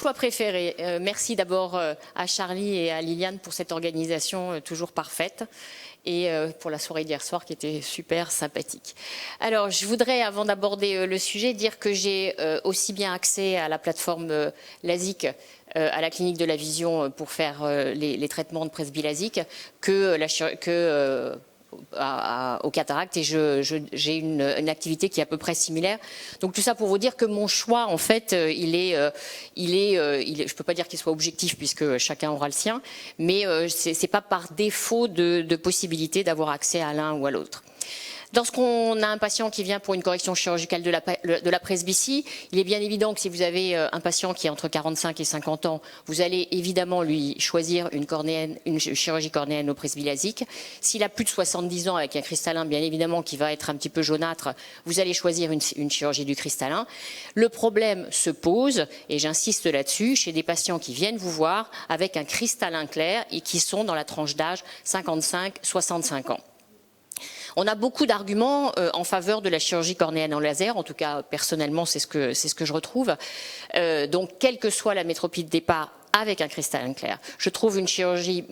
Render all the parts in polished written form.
Choix préféré. Merci d'abord à Charlie et à Liliane pour cette organisation toujours parfaite et pour la soirée d'hier soir qui était super sympathique. Alors, je voudrais, avant d'aborder le sujet, dire que j'ai aussi bien accès à la plateforme LASIK, à la clinique de la vision pour faire les traitements de presbyLASIK que aux cataractes, et j'ai une activité qui est à peu près similaire. Donc tout ça pour vous dire que mon choix, en fait, je peux pas dire qu'il soit objectif puisque chacun aura le sien, mais c'est pas par défaut de possibilité d'avoir accès à l'un ou à l'autre. Lorsqu'on a un patient qui vient pour une correction chirurgicale de la presbytie, il est bien évident que si vous avez un patient qui est entre 45 et 50 ans, vous allez évidemment lui choisir une chirurgie cornéenne au presbyLASIK. S'il a plus de 70 ans avec un cristallin, bien évidemment, qui va être un petit peu jaunâtre, vous allez choisir une chirurgie du cristallin. Le problème se pose, et j'insiste là-dessus, chez des patients qui viennent vous voir avec un cristallin clair et qui sont dans la tranche d'âge 55-65 ans. On a beaucoup d'arguments en faveur de la chirurgie cornéenne en laser, en tout cas personnellement c'est ce que je retrouve. Donc quelle que soit la métropie de départ avec un cristallin clair, je trouve une chirurgie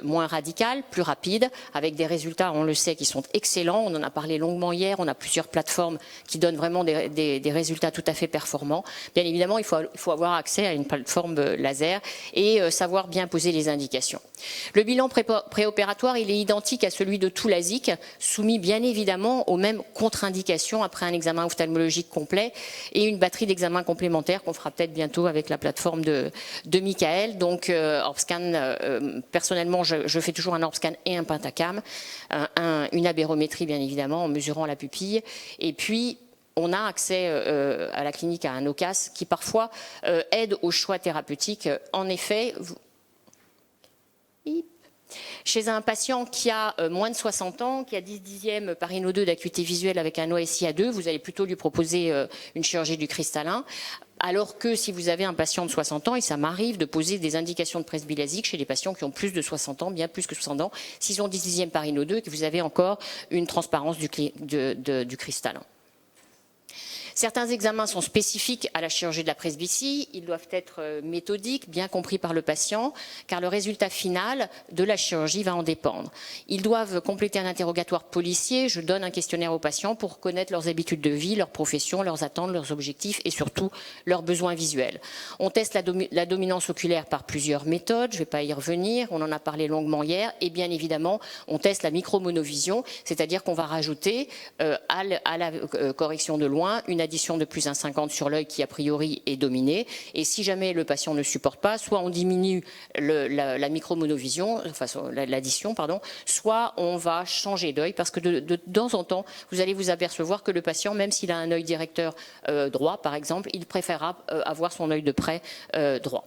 moins radicale, plus rapide, avec des résultats, on le sait, qui sont excellents. On en a parlé longuement hier, on a plusieurs plateformes qui donnent vraiment des résultats tout à fait performants. Bien évidemment, il faut avoir accès à une plateforme laser et savoir bien poser les indications. Le bilan préopératoire, il est identique à celui de tout LASIK, soumis bien évidemment aux mêmes contre-indications après un examen ophtalmologique complet et une batterie d'examens complémentaires qu'on fera peut-être bientôt avec la plateforme de Michael. Donc Orbscan, personnellement je fais toujours un Orbscan et un Pentacam, une aberrométrie bien évidemment en mesurant la pupille, et puis on a accès à la clinique à un OCAS qui parfois aide au choix thérapeutique. En effet, chez un patient qui a moins de 60 ans, qui a 10 dixièmes par Ino 2 d'acuité visuelle avec un OSI à 2, vous allez plutôt lui proposer une chirurgie du cristallin. Alors que si vous avez un patient de 60 ans, et ça m'arrive de poser des indications de presbyLASIK chez les patients qui ont plus de 60 ans, bien plus que 60 ans, s'ils ont 10 dixièmes par Ino 2 et que vous avez encore une transparence du cristallin. Certains examens sont spécifiques à la chirurgie de la presbytie, ils doivent être méthodiques, bien compris par le patient, car le résultat final de la chirurgie va en dépendre. Ils doivent compléter un interrogatoire policier, je donne un questionnaire aux patients pour connaître leurs habitudes de vie, leur profession, leurs attentes, leurs objectifs et surtout leurs besoins visuels. On teste la dominance oculaire par plusieurs méthodes, je ne vais pas y revenir, on en a parlé longuement hier, et bien évidemment on teste la micromonovision, c'est-à-dire qu'on va rajouter à la correction de loin une addition de plus 1,50 sur l'œil qui a priori est dominé, et si jamais le patient ne supporte pas, soit on diminue la micromonovision, enfin l'addition pardon, soit on va changer d'œil, parce que de temps en temps vous allez vous apercevoir que le patient, même s'il a un œil directeur droit par exemple, il préférera avoir son œil de près droit.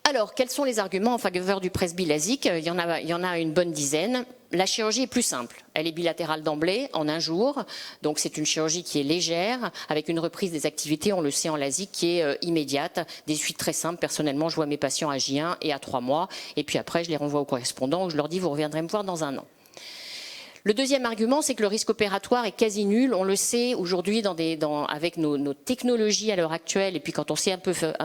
Alors, quels sont les arguments en faveur du presbyLASIK? Il y en a une bonne dizaine. La chirurgie est plus simple. Elle est bilatérale d'emblée, en un jour. Donc, c'est une chirurgie qui est légère, avec une reprise des activités, on le sait en LASIK, qui est immédiate. Des suites très simples. Personnellement, je vois mes patients à J1 et à 3 mois. Et puis après, je les renvoie au correspondant où je leur dis, vous reviendrez me voir dans un an. Le deuxième argument, c'est que le risque opératoire est quasi nul. On le sait aujourd'hui avec nos technologies à l'heure actuelle, et puis quand on sait un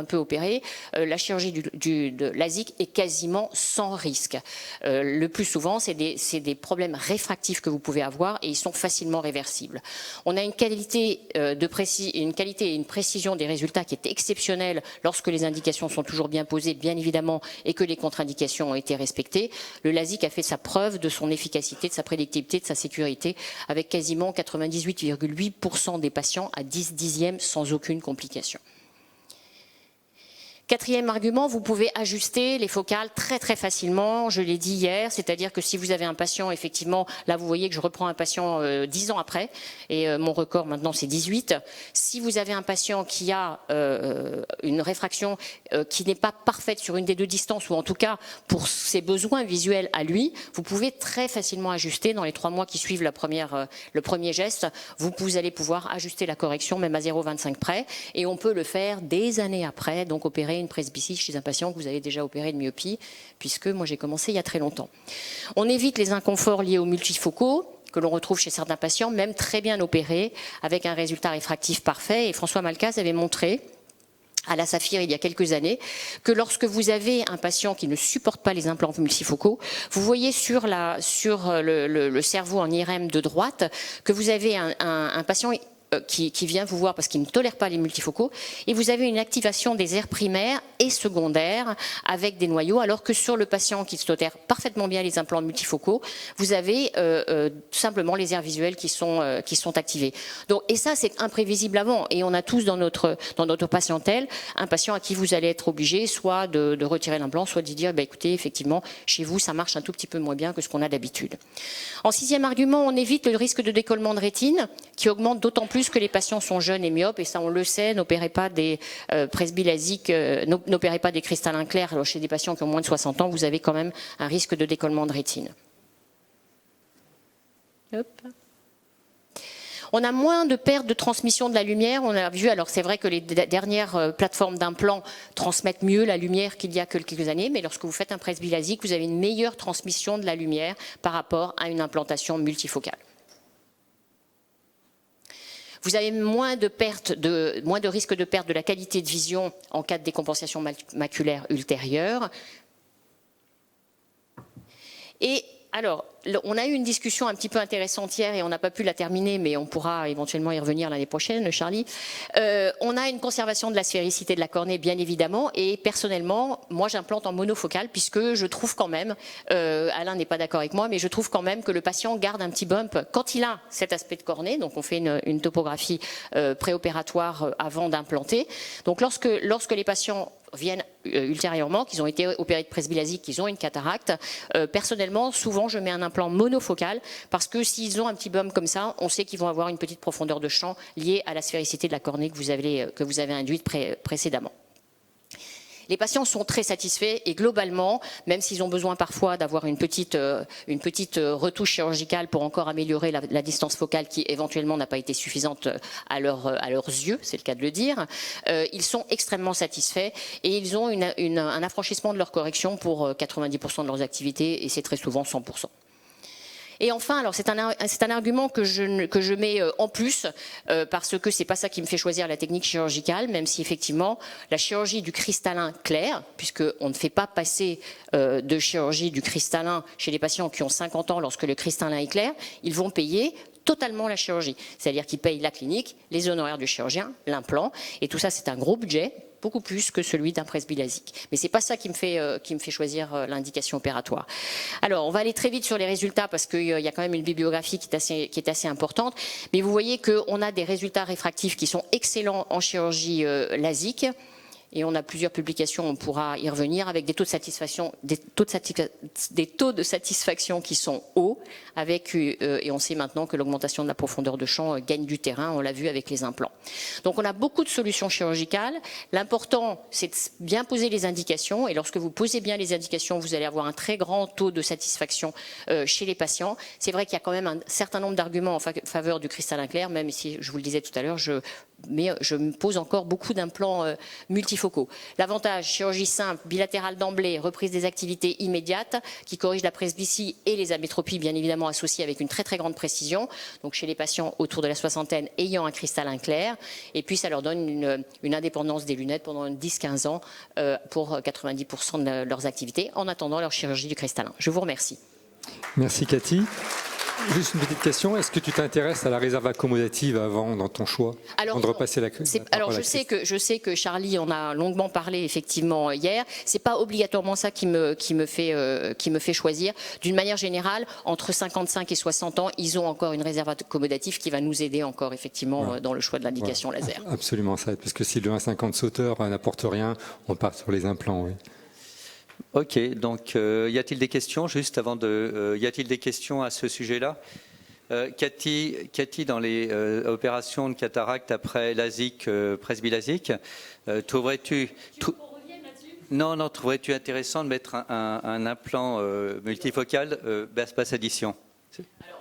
peu opérer, la chirurgie de LASIK est quasiment sans risque. Le plus souvent, c'est des problèmes réfractifs que vous pouvez avoir et ils sont facilement réversibles. On a une qualité et une précision des résultats qui est exceptionnelle lorsque les indications sont toujours bien posées, bien évidemment, et que les contre-indications ont été respectées. Le LASIK a fait sa preuve de son efficacité, de sa prédictibilité, de sa sécurité, avec quasiment 98,8% des patients à 10 dixièmes sans aucune complication. Quatrième argument, vous pouvez ajuster les focales très très facilement, je l'ai dit hier, c'est-à-dire que si vous avez un patient, effectivement, là vous voyez que je reprends un patient 10 ans après, et mon record maintenant c'est 18. Si vous avez un patient qui a une réfraction qui n'est pas parfaite sur une des deux distances, ou en tout cas pour ses besoins visuels à lui, vous pouvez très facilement ajuster dans les 3 mois qui suivent le premier geste, vous allez pouvoir ajuster la correction même à 0,25 près, et on peut le faire des années après, donc opérer une presbytie chez un patient que vous avez déjà opéré de myopie, puisque moi j'ai commencé il y a très longtemps. On évite les inconforts liés aux multifocaux, que l'on retrouve chez certains patients, même très bien opérés, avec un résultat réfractif parfait, et François Malcaz avait montré à la Saphir il y a quelques années, que lorsque vous avez un patient qui ne supporte pas les implants multifocaux, vous voyez sur le cerveau en IRM de droite que vous avez un patient qui vient vous voir parce qu'il ne tolère pas les multifocaux, et vous avez une activation des aires primaires et secondaires avec des noyaux, alors que sur le patient qui tolère parfaitement bien les implants multifocaux, vous avez simplement les aires visuelles qui sont activées. Donc, et ça, c'est imprévisible avant, et on a tous dans notre patientèle un patient à qui vous allez être obligé soit de retirer l'implant, soit de dire, bah, écoutez, effectivement, chez vous, ça marche un tout petit peu moins bien que ce qu'on a d'habitude. En sixième argument, on évite le risque de décollement de rétine, qui augmente d'autant plus que les patients sont jeunes et myopes, et ça on le sait, n'opérez pas des presbylasiques, n'opérez pas des cristallins clairs. Alors, chez des patients qui ont moins de 60 ans, vous avez quand même un risque de décollement de rétine. Hop. On a moins de perte de transmission de la lumière, on a vu, alors c'est vrai que les dernières plateformes d'implants transmettent mieux la lumière qu'il y a quelques années, mais lorsque vous faites un presbylasique, vous avez une meilleure transmission de la lumière par rapport à une implantation multifocale. Vous avez moins de risque de perte de la qualité de vision en cas de décompensation maculaire ultérieure. Et alors, on a eu une discussion un petit peu intéressante hier et on n'a pas pu la terminer, mais on pourra éventuellement y revenir l'année prochaine, Charlie. On a une conservation de la sphéricité de la cornée, bien évidemment, et personnellement, moi j'implante en monofocal puisque je trouve quand même, Alain n'est pas d'accord avec moi, mais je trouve quand même que le patient garde un petit bump quand il a cet aspect de cornée. Donc on fait une topographie préopératoire avant d'implanter. Donc lorsque les patients viennent ultérieurement, qu'ils ont été opérés de presbylasique, qu'ils ont une cataracte, personnellement, souvent je mets un implant monofocal parce que s'ils ont un petit bump comme ça, on sait qu'ils vont avoir une petite profondeur de champ liée à la sphéricité de la cornée que vous avez induite précédemment. Les patients sont très satisfaits et globalement, même s'ils ont besoin parfois d'avoir une petite retouche chirurgicale pour encore améliorer la distance focale qui éventuellement n'a pas été suffisante à leurs yeux, c'est le cas de le dire, ils sont extrêmement satisfaits et ils ont un affranchissement de leur correction pour 90% de leurs activités et c'est très souvent 100%. Et enfin, alors c'est un argument que je mets en plus parce que c'est pas ça qui me fait choisir la technique chirurgicale, même si effectivement la chirurgie du cristallin clair, puisque on ne fait pas passer de chirurgie du cristallin chez les patients qui ont 50 ans lorsque le cristallin est clair, ils vont payer totalement la chirurgie, c'est-à-dire qu'ils payent la clinique, les honoraires du chirurgien, l'implant, et tout ça c'est un gros budget, beaucoup plus que celui d'un presbylasique. Mais c'est pas ça qui me fait choisir l'indication opératoire. Alors, on va aller très vite sur les résultats parce qu'il y a quand même une bibliographie qui est assez importante. Mais vous voyez qu'on a des résultats réfractifs qui sont excellents en chirurgie LASIK. Et on a plusieurs publications, on pourra y revenir, avec des taux de satisfaction qui sont hauts, et on sait maintenant que l'augmentation de la profondeur de champ gagne du terrain, on l'a vu avec les implants. Donc on a beaucoup de solutions chirurgicales. L'important, c'est de bien poser les indications, et lorsque vous posez bien les indications, vous allez avoir un très grand taux de satisfaction chez les patients. C'est vrai qu'il y a quand même un certain nombre d'arguments en faveur du cristallin clair, même si, je vous le disais tout à l'heure, mais je me pose encore beaucoup d'implants multifocaux. L'avantage, chirurgie simple, bilatérale d'emblée, reprise des activités immédiates, qui corrige la presbytie et les amétropies, bien évidemment associées avec une très très grande précision, donc chez les patients autour de la soixantaine ayant un cristallin clair, et puis ça leur donne une indépendance des lunettes pendant 10-15 ans pour 90% de leurs activités, en attendant leur chirurgie du cristallin. Je vous remercie. Merci Cathy. Juste une petite question, est-ce que tu t'intéresses à la réserve accommodative avant dans ton choix, avant de repasser la crise? Alors je sais que Charlie en a longuement parlé effectivement hier. C'est pas obligatoirement ça qui me fait choisir. D'une manière générale, entre 55 et 60 ans, ils ont encore une réserve accommodative qui va nous aider encore effectivement dans le choix de l'indication laser. Absolument ça, parce que si le 1,50 sauteur n'apporte rien, on part sur les implants. Oui. Ok, donc y a-t-il des questions juste avant y a-t-il des questions à ce sujet-là? Cathy, dans les opérations de cataracte après LASIK, presbylasique, trouverais-tu trouverais-tu intéressant de mettre un implant multifocal basse addition? Alors,